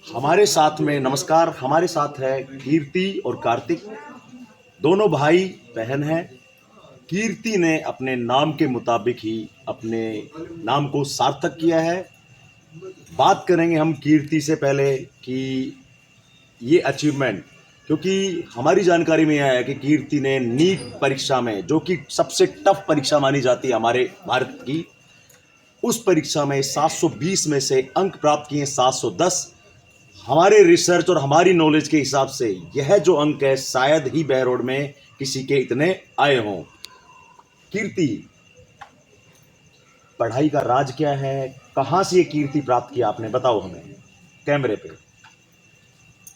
हमारे साथ में नमस्कार, हमारे साथ है कीर्ति और कार्तिक। दोनों भाई बहन हैं। कीर्ति ने अपने नाम के मुताबिक ही अपने नाम को सार्थक किया है। बात करेंगे हम कीर्ति से पहले कि ये अचीवमेंट, क्योंकि हमारी जानकारी में यह है कि कीर्ति ने नीट परीक्षा में, जो कि सबसे टफ परीक्षा मानी जाती है हमारे भारत की, उस परीक्षा में 720 में से अंक प्राप्त किए 710। हमारे रिसर्च और हमारी नॉलेज के हिसाब से यह जो अंक है शायद ही बहरोड में किसी के इतने आए हों। कीर्ति, पढ़ाई का राज क्या है? कहां से ये कीर्ति प्राप्त किया आपने, बताओ हमें कैमरे पे।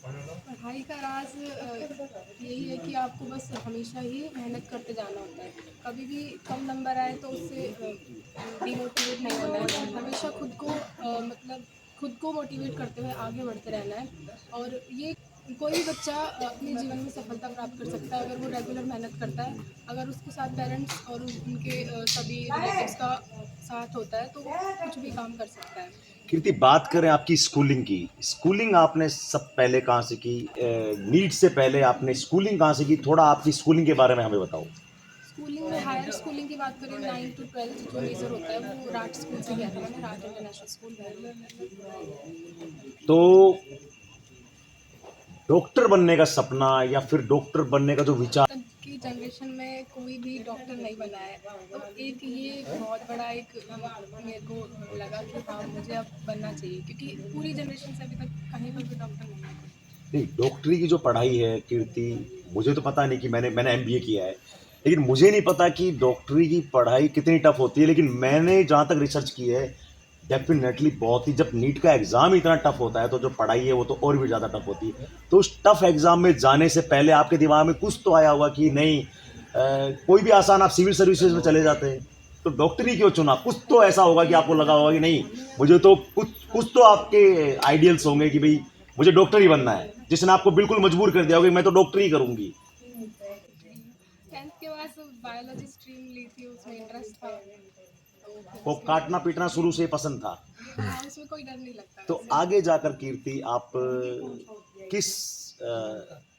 पढ़ाई का राज यही है कि आपको बस हमेशा ही मेहनत करते जाना होता है। कभी भी कम नंबर आए तो उससे डिमोटिवेट नहीं होना है। हमेशा खुद को मोटिवेट करते हुए आगे बढ़ते रहना है। और ये कोई भी बच्चा अपने जीवन में सफलता प्राप्त कर सकता है अगर वो रेगुलर मेहनत करता है। अगर उसके साथ पेरेंट्स और उनके सभी रिलेटिव्स का साथ होता है तो वो कुछ भी काम कर सकता है। कीर्ति, बात करें आपकी स्कूलिंग की। स्कूलिंग आपने सब पहले कहाँ से की? नीट से पहले आपने स्कूलिंग कहाँ से की? थोड़ा आपकी स्कूलिंग के बारे में हमें बताओ। स्कूलिंग में हायर स्कूलिंग की बात करें 9 to 12 जो मेजर होता है वो राट स्कूल से किया था मैंने, राट इंटरनेशनल स्कूल में। तो डॉक्टर बनने का सपना या फिर डॉक्टर बनने का जो विचार तब की जनरेशन में कोई भी डॉक्टर नहीं बना है, तो एक ये बहुत बड़ा एक मेरे को लगा कि हाँ मुझे अब बनना चाहिए, क्योंकि पूरी जनरेशन से अभी तक कहीं पर भी डॉक्टर नहीं है। नहीं, डॉक्टरी की जो पढ़ाई है कीर्ति, मुझे तो पता नहीं कि मैंने एमबीए किया है, लेकिन मुझे नहीं पता कि डॉक्टरी की पढ़ाई कितनी टफ होती है। लेकिन मैंने जहाँ तक रिसर्च की है, डेफिनेटली बहुत ही, जब नीट का एग्ज़ाम इतना टफ होता है तो जो पढ़ाई है वो तो और भी ज़्यादा टफ होती है। तो उस टफ एग्ज़ाम में जाने से पहले आपके दिमाग में कुछ तो आया होगा कि नहीं, कोई भी आसान, आप सिविल सर्विसेज में चले जाते हैं, तो डॉक्टरी क्यों चुना? कुछ तो ऐसा होगा कि आपको लगा होगा कि नहीं, मुझे तो कुछ तो आपके आइडियल्स होंगे कि भाई मुझे डॉक्टर ही बनना है, जिसने आपको बिल्कुल मजबूर कर दिया होगा कि मैं तो डॉक्टर ही करूंगी। 10th के बाद बायोलॉजी स्ट्रीम ली थी, उसमें इंटरेस्ट था तो फिर वो उसमें काटना पीटना शुरू से पसंद था। हाँ उसमें कोई डर नहीं लगता तो वैसे। आगे जाकर कीर्ति, आप किस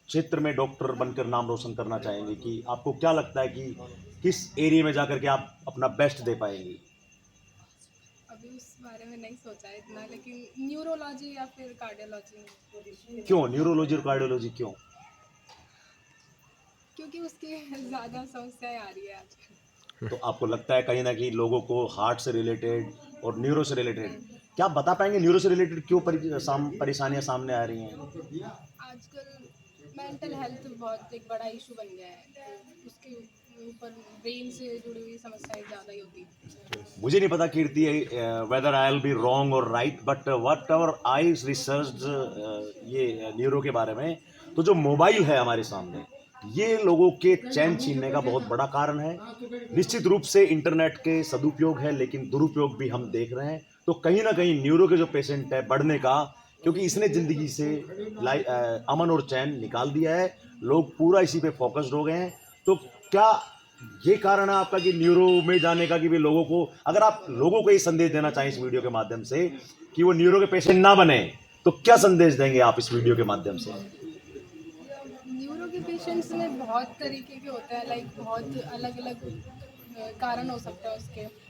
क्षेत्र में डॉक्टर बनकर नाम रोशन करना चाहेंगे? कि आपको क्या लगता है कि किस एरिया में जाकर के आप अपना बेस्ट दे पाएंगी? अभी उस बारे में नहीं सोचा है इतना, लेकिन न्यूरोलॉजी या फिर कार्डियोलॉजी, क्यों न्यूरोलॉजी और कार्डियोलॉजी, क्यों? क्योंकि उसकी ज़्यादा समस्याएं आ रही है आजकल। तो आपको लगता है कहीं ना कहीं लोगों को हार्ट से रिलेटेड और न्यूरो से रिलेटेड, क्या आप बता पाएंगे न्यूरो से रिलेटेड क्यों परेशानियां सामने आ रही हैं? आजकल मेंटल हेल्थ बहुत एक बड़ा इशू बन गया है, तो उसके ऊपर ब्रेन से जुड़ी हुई समस्याएं ज़्यादा ही होती हैं। मुझे नहीं पता Kirti, whether I will be wrong और right, but whatever I research ये न्यूरो के बारे में, तो जो मोबाइल है हमारे सामने, ये लोगों के चैन छीनने का बहुत बड़ा कारण है। निश्चित रूप से इंटरनेट के सदुपयोग है, लेकिन दुरुपयोग भी हम देख रहे हैं। तो कहीं ना कहीं न्यूरो के जो पेशेंट है बढ़ने का, क्योंकि इसने जिंदगी से अमन और चैन निकाल दिया है। लोग पूरा इसी पे फोकस्ड हो गए हैं। तो क्या ये कारण है आपका कि न्यूरो में जाने का, कि भी लोगों को, अगर आप लोगों को ये संदेश देना चाहें इस वीडियो के माध्यम से कि वो न्यूरो के पेशेंट ना बने, तो क्या संदेश देंगे आप इस वीडियो के माध्यम से? न्यूरो के पेशेंट्स में बहुत तरीके के होते हैं, लाइक बहुत अलग अलग कारण हो सकता है उसके।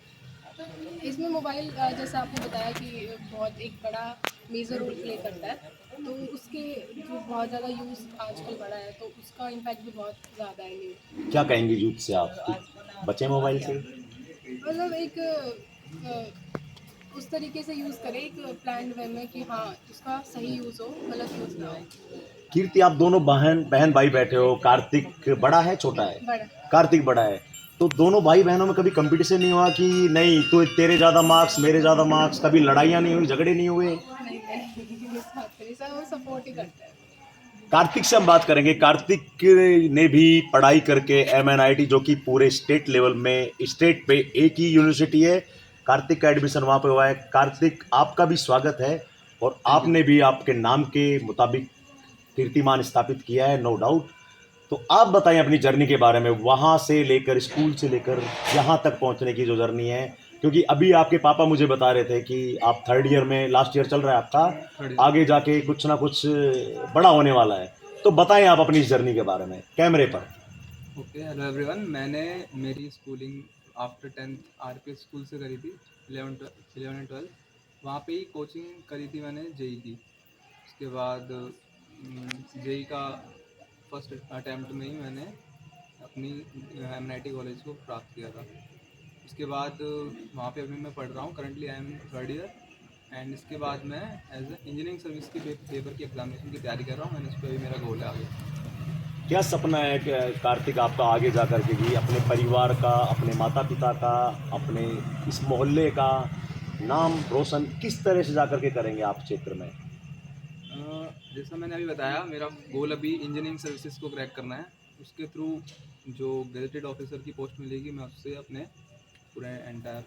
इसमें मोबाइल जैसा आपने बताया कि बहुत एक बड़ा मेजर रोल प्ले करता है, तो उसके जो बहुत ज़्यादा यूज़ आजकल बढ़ा है तो उसका इम्पैक्ट भी बहुत ज़्यादा है ये। क्या कहेंगे यूथ से आप कि बचे मोबाइल से? मतलब एक उस तरीके से यूज़ करें एक प्लान्ड वे में कि हाँ उसका सही यूज़ हो, गलत यूज़ ना हो। कीर्ति, आप दोनों बहन बहन भाई बैठे हो। कार्तिक बड़ा है छोटा है? बड़ा। कार्तिक बड़ा है। तो दोनों भाई बहनों में कभी कंपटीशन नहीं हुआ कि नहीं तो तेरे ज़्यादा मार्क्स मेरे ज़्यादा मार्क्स? कभी लड़ाइयाँ नहीं हुई, झगड़े नहीं हुए? नहीं नहीं, इस बात पर सब वो सपोर्ट ही करता है। कार्तिक से हम बात करेंगे। कार्तिक ने भी पढ़ाई करके MNIT, जो कि पूरे स्टेट लेवल में, स्टेट पे एक ही यूनिवर्सिटी है, कार्तिक का एडमिशन वहाँ पे हुआ है। कार्तिक, आपका भी स्वागत है, और आपने भी आपके नाम के मुताबिक कीर्तिमान स्थापित किया है, नो डाउट। तो आप बताएं अपनी जर्नी के बारे में, वहाँ से लेकर, स्कूल से लेकर यहाँ तक पहुँचने की जो जर्नी है, क्योंकि अभी आपके पापा मुझे बता रहे थे कि आप थर्ड ईयर में, लास्ट ईयर चल रहा है आपका, आगे जाके कुछ ना कुछ बड़ा होने वाला है। तो बताएं आप अपनी इस जर्नी के बारे में कैमरे पर। Okay, hello everyone. मैंने मेरी schooling after 10th RPS school से करी थी, 11 एंड 12। वहाँ पे ही कोचिंग करी थी मैंने जेई की। उसके बाद जेई का फर्स्ट अटैम्प्ट में ही मैंने अपनी एमआईटी कॉलेज को प्राप्त किया था। उसके बाद वहाँ पे अभी मैं पढ़ रहा हूँ, currently I am third year. And इसके बाद मैं एज ए इंजीनियरिंग सर्विस के पेपर की एग्जामिनेशन की तैयारी कर रहा हूँ। मैंने उस पर अभी मेरा गोल है आगे। क्या सपना है कि कार्तिक आपका आगे जा कर के भी अपने परिवार का, अपने माता पिता का, अपने इस मोहल्ले का नाम रोशन किस तरह से जा कर के करेंगे आप क्षेत्र में? जैसा मैंने अभी बताया, मेरा गोल अभी इंजीनियरिंग सर्विसेज को क्रैक करना है। उसके थ्रू जो गेजेटेड ऑफिसर की पोस्ट मिलेगी, मैं उससे अपने पूरे एंटायर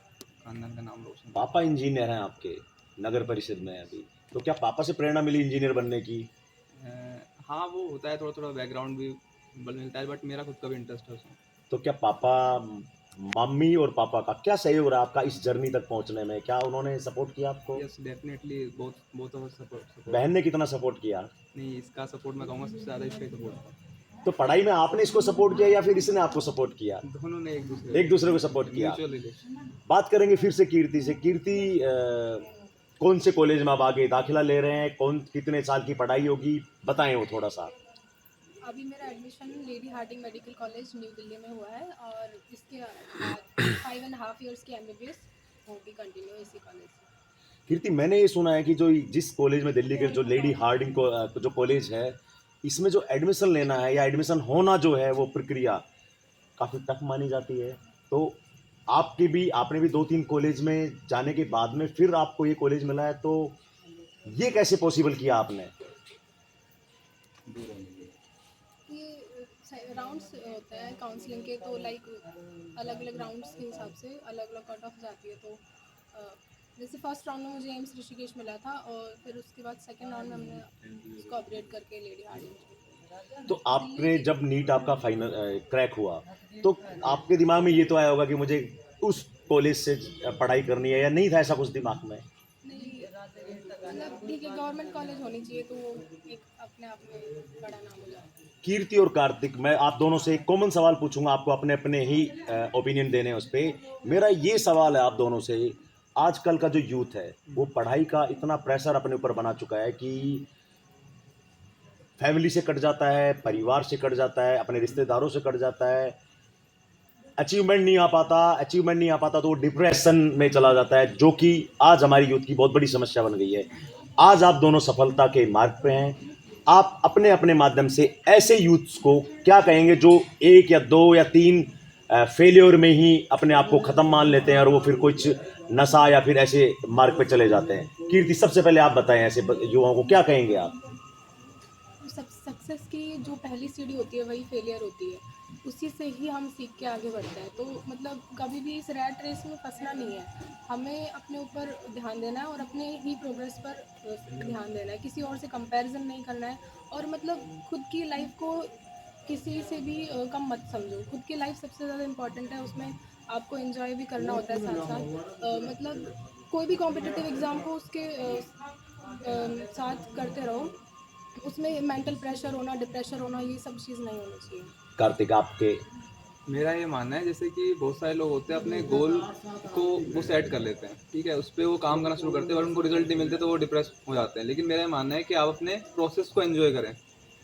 खानदान का नाम रोशन करूँ। पापा इंजीनियर हैं आपके, नगर परिषद में अभी, तो क्या पापा से प्रेरणा मिली इंजीनियर बनने की? हाँ, वो होता है, थोड़ा थोड़ा बैकग्राउंड भी बल मिलता है, बट मेरा खुद का भी इंटरेस्ट है उसमें। तो क्या पापा, मम्मी और पापा का क्या सहयोग रहा आपका इस जर्नी तक पहुंचने में? क्या उन्होंने सपोर्ट किया आपको? Yes, definitely both of us support. बहन ने कितना सपोर्ट किया? नहीं, इसका सपोर्ट मैं कहूँगा सबसे ज़्यादा इसका ही सपोर्ट। तो पढ़ाई में आपने इसको सपोर्ट किया या फिर इसने आपको सपोर्ट किया? दोनों ने एक दूसरे को सपोर्ट किया। Mutual relation. बात करेंगे फिर से कीर्ति से। कीर्ति, कौन से कॉलेज में आप आगे दाखिला ले रहे हैं? कितने साल की पढ़ाई होगी, बताएं वो थोड़ा सा। अभी मेरा admission Lady Hardinge Medical College New Delhi में हुआ है और इसके बाद 5.5 years की MBBS होगी कंटिन्यू इसी कॉलेज से। कीर्ति, मैंने ये सुना है कि जो जिस कॉलेज में, दिल्ली के जो लेडी हार्डिंग को जो कॉलेज है, इसमें जो एडमिशन लेना है या एडमिशन होना जो है, वो प्रक्रिया काफ़ी टफ मानी जाती है। तो आपने भी 2-3 कॉलेज में जाने के बाद में फिर आपको ये कॉलेज मिला है, तो ये कैसे पॉसिबल किया आपने? ये राउंड्स होते हैं काउंसलिंग के, तो लाइक अलग अलग राउंड्स के हिसाब से अलग अलग कट ऑफ जाती है। तो जैसे फर्स्ट राउंड में मुझे एम्स ऋषिकेश मिला था और फिर उसके बाद सेकेंड राउंड में हमने उसको अपग्रेड करके लेडी हार्डिंग। तो आपने जब नीट आपका फाइनल क्रैक हुआ, तो आपके दिमाग में ये तो आया होगा कि मुझे उस कॉलेज से पढ़ाई करनी है, या नहीं था ऐसा कुछ दिमाग में? नहीं, मतलब ठीक है, गवर्नमेंट कॉलेज होनी चाहिए तो एक अपने आप में बड़ा नाम हो जाता है। कीर्ति और कार्तिक, मैं आप दोनों से एक कॉमन सवाल पूछूंगा, आपको अपने अपने ही ओपिनियन देने हैं उस पर। मेरा ये सवाल है आप दोनों से, आजकल का जो यूथ है वो पढ़ाई का इतना प्रेशर अपने ऊपर बना चुका है कि फैमिली से कट जाता है, परिवार से कट जाता है, अपने रिश्तेदारों से कट जाता है, अचीवमेंट नहीं आ पाता तो वो डिप्रेशन में चला जाता है, जो कि आज हमारी यूथ की बहुत बड़ी समस्या बन गई है। आज आप दोनों सफलता के मार्ग पे हैं। आप अपने अपने माध्यम से ऐसे यूथ्स को क्या कहेंगे जो 1 या 2 या 3 फेलियर में ही अपने आप को ख़त्म मान लेते हैं और वो फिर कुछ नशा या फिर ऐसे मार्ग पे चले जाते हैं? कीर्ति, सबसे पहले आप बताएं, ऐसे युवाओं को क्या कहेंगे आप? सक्सेस की जो पहली सीढ़ी होती है वही फेलियर होती है, उसी से ही हम सीख के आगे बढ़ते हैं। तो मतलब कभी भी इस रैट रेस में फंसना नहीं है, हमें अपने ऊपर ध्यान देना है और अपने ही प्रोग्रेस पर ध्यान देना है, किसी और से कंपैरिजन नहीं करना है। और मतलब खुद की लाइफ को किसी से भी कम मत समझो, खुद की लाइफ सबसे ज़्यादा इम्पॉर्टेंट है, उसमें आपको एंजॉय भी करना होता है साथ साथ। मतलब कोई भी कॉम्पिटिटिव एग्ज़ाम को उसके साथ करते रहो, उसमें मेंटल प्रेशर होना, डिप्रेशन होना, ये सब चीज़ नहीं होनी चाहिए। कार्तिक, आपके? मेरा ये मानना है, जैसे कि बहुत सारे लोग होते हैं अपने गोल को वो सेट कर लेते हैं, ठीक है, उस पर वो काम करना शुरू करते हैं और उनको रिजल्ट नहीं मिलते तो वो डिप्रेस हो जाते हैं। लेकिन मेरा ये मानना है कि आप अपने प्रोसेस को एंजॉय करें।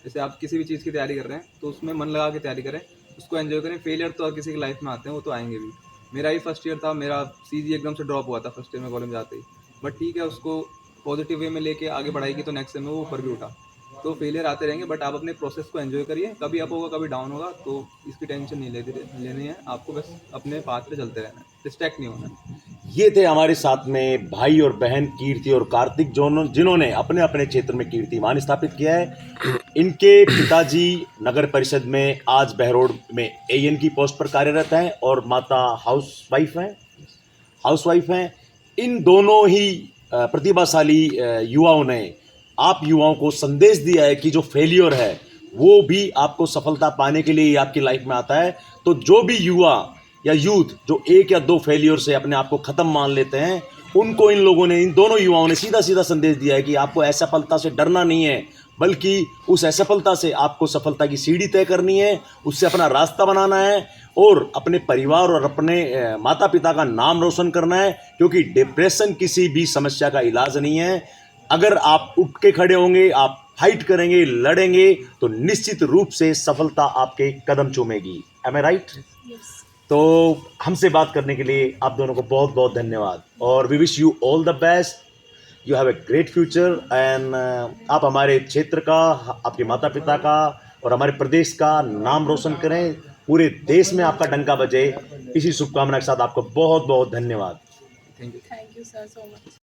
जैसे आप किसी भी चीज़ की तैयारी कर रहे हैं तो उसमें मन लगा के तैयारी करें, उसको एंजॉय करें। फेलियर तो हर किसी की लाइफ में आते हैं, वो तो आएंगे भी। मेरा ही फर्स्ट ईयर था, मेरा सीजी एकदम से ड्रॉप हुआ था फर्स्ट ईयर में कॉलेज में जाते ही, बट ठीक है, उसको पॉजिटिव वे में लेके आगे बढ़ाई की तो नेक्स्ट ईयर में वो ऊपर भी उठा। तो फेलियर आते रहेंगे, बट आप अपने प्रोसेस को एंजॉय करिए। कभी अप होगा, कभी डाउन होगा, तो इसकी टेंशन नहीं लेनी है आपको, बस अपने पाथ पे चलते रहना है, डिस्ट्रैक्ट नहीं होना है। ये थे हमारे साथ में भाई और बहन कीर्ति और कार्तिक, जिन्होंने अपने अपने क्षेत्र में कीर्तिमान स्थापित किया है। इनके पिताजी नगर परिषद में आज बहरोड में AN की पोस्ट पर कार्यरत हैं और माता हाउसवाइफ हैं। इन दोनों ही प्रतिभाशाली युवाओं ने आप युवाओं को संदेश दिया है कि जो फेलियर है वो भी आपको सफलता पाने के लिए ही आपकी लाइफ में आता है। तो जो भी युवा या यूथ जो एक या दो फेलियर से अपने आप को ख़त्म मान लेते हैं, उनको इन लोगों ने, इन दोनों युवाओं ने सीधा सीधा संदेश दिया है कि आपको असफलता से डरना नहीं है, बल्कि उस असफलता से आपको सफलता की सीढ़ी तय करनी है, उससे अपना रास्ता बनाना है और अपने परिवार और अपने माता पिता का नाम रोशन करना है। क्योंकि डिप्रेशन किसी भी समस्या का इलाज नहीं है। अगर आप उठ के खड़े होंगे, आप फाइट करेंगे, लड़ेंगे, तो निश्चित रूप से सफलता आपके कदम चूमेगी। एम आई राइट? यस। तो हमसे बात करने के लिए आप दोनों को बहुत बहुत धन्यवाद और we wish you all the best. You have a great future and आप हमारे क्षेत्र का, आपके माता पिता का और हमारे प्रदेश का नाम रोशन करें, पूरे देश में आपका डंका बजे। इसी शुभकामना के साथ आपको बहुत बहुत धन्यवाद। Thank you. Thank you sir so much.